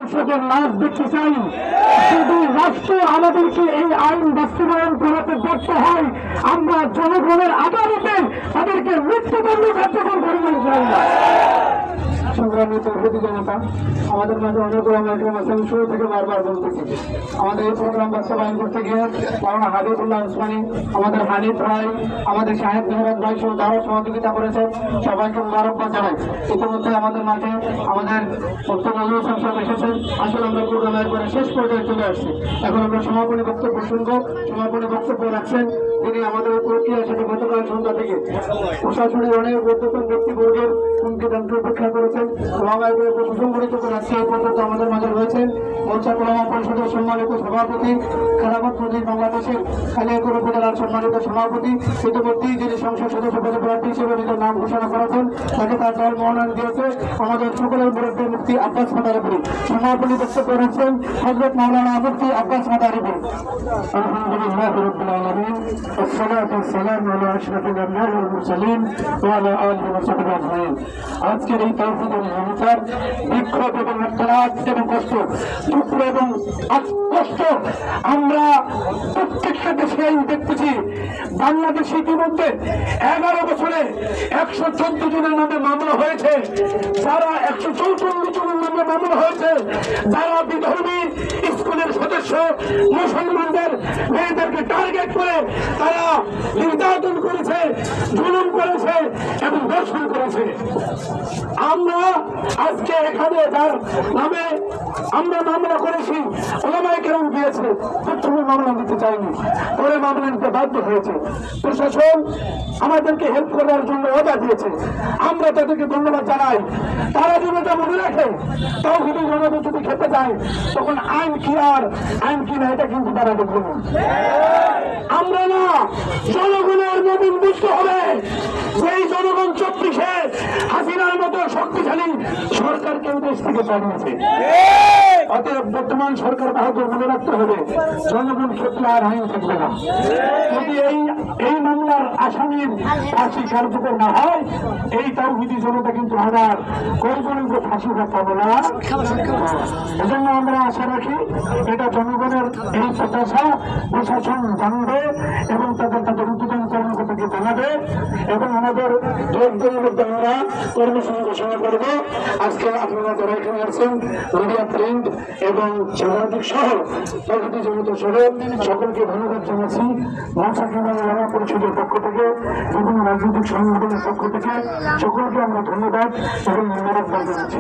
দর্শকের লাশ দেখতে চাই। যদি রাষ্ট্র আমাদেরকে এই আইন বাস্তবায়ন করাতে ব্যর্থ হয়, আমরা জনগণের আদালতে তাদেরকে মৃত্যুদণ্ড কার্যকর করবেন। সংগ্রামী তৌহিদি জনতা, আমাদের মাঝে অনেক ওলামায়ে আছেন, শুরু থেকে বারবার বলতেছি আমাদের এই প্রোগ্রাম বাস্তবায়ন করতে গিয়ে মাওলানা হাবিবুল্লাহ উসমানী, আমাদের হানিফ ভাই, আমাদের শাহেদ মেহরাজ ভাই সহ যারা সহযোগিতা করেছেন সবাইকে মোবারকবাদ জানাই। ইতিমধ্যে আমাদের মাঝে আমাদের নজরুল সাহেব এসেছেন। আসলে আমরা প্রোগ্রামের একবারে শেষ পর্যায়ে চলে আসছি। এখন আমরা সমাপনী বক্তব্য শুনবো। সমাপনী বক্তব্য রাখছেন তিনি আমাদের প্রক্রিয়া সাথে গতকাল সন্ধ্যা থেকে প্রশাসনের অনেক ঊর্ধ্বতন ব্যক্তিবর্গের হুমকি দামকে উপেক্ষা করেছেন। ওলামায়ে সুসংগঠিত করে আজকে এই পর্যন্ত আমাদের মাঝে রয়েছেন মোর্চা ওলামা পরিষদের সম্মানিত সভাপতি, খেলাফত মজলিস বাংলাদেশের কালিয়াকৈর উপজেলার সম্মানিত সভাপতি, ইতিমধ্যেই যিনি সংসদ সদস্য পদে প্রার্থী হিসেবে নিজের নাম ঘোষণা করেছেন, তাকে তার দল মনোনয়ন দিয়েছে আমাদের সকলের মুরব্বী মুফতি আব্বাস মাদারীপুরি। সমাপনী বক্তব্য রাখছেন হযরত মাওলানা মুফতি আব্বাস মাদারীপুরি। আলহামদুলিল্লাহ রাব্বিল আলামিন, والصلاة والسلام على أشرف الأنبياء والمرسلين وعلى آله وصحبه أجمعين। আজকের এই তৌহিদের জনতার বিক্ষোভ এবং আত্মনাদ এবং কষ্ট, দুঃখ এবং কষ্ট আমরা প্রত্যেকটা দেশে দেখতেছি। বাংলাদেশে ইতিমধ্যে 11 বছরে 114 জনের নামে মামলা হয়েছে, যারা 144 জনের নামে মামলা হয়েছে, যারা বিধর্মী স্কুলের সদস্য মুসলমানদের মেয়েদেরকে টার্গেট করে তারা নির্যাতন করেছে, জুলুম করেছে এবং ধর্ষণ করেছে। আমরা আজকে এখানে তার নামে আমরা মামলা করেছি, ওলামায়ে কেরাম দিয়েছে, প্রথমে মামলা নিতে চাইনি, পরে মামলা নিতে বাধ্য হয়েছে। প্রশাসন আমাদেরকে হেল্প করার জন্য অর্ডার দিয়েছে, আমরা তাদেরকে ধন্যবাদ জানাই। তারা যদি এটা মনে রাখে, তাওহীদের জনতা যদি খেতে যায় তখন আইন কি আর আইন কি না এটা কিন্তু তারা দেখবে না। আমরা না, জনগণের নবীন বুঝতে হবে যে এই জনগণ 24-এ হাসিনার মতো শক্তিশালী সরকারকে দেশ থেকে চালিয়েছে। অতএব বর্তমান সরকার বাহাদুর মনে রাখতে হবে, জনগণ ক্ষেত্রে আর আইন থাকবে না। যদি এই মামলার আসামির ফাঁসি কার্যকর না হয়, এই তাওহীদি জনতা কিন্তু আমার কয়েকজনকে ফাঁসি পাবো না। এজন্য আমরা আশা রাখি এটা জনগণের এই প্রত্যাশা প্রশাসন জানবে এবং তাদের উদ্বোধন কর্মকর্তাকে জানাবে এবং আমাদের যোগদানের মধ্যে আমরা কর্মসূচি ঘোষণা করবো। আজকে আপনারা যারা এখানে আছেন, মিডিয়া প্রিন্ট এবং সাংবাদিক সহ তাওহীদি জনতা সহ সকলকে ধন্যবাদ জানাচ্ছি। মোর্চা ওলামা পরিষদের পক্ষ থেকে, বিভিন্ন রাজনৈতিক সংগঠনের পক্ষ থেকে সকলকে আমরা ধন্যবাদ এবং মোবারকবাদ জানাচ্ছি।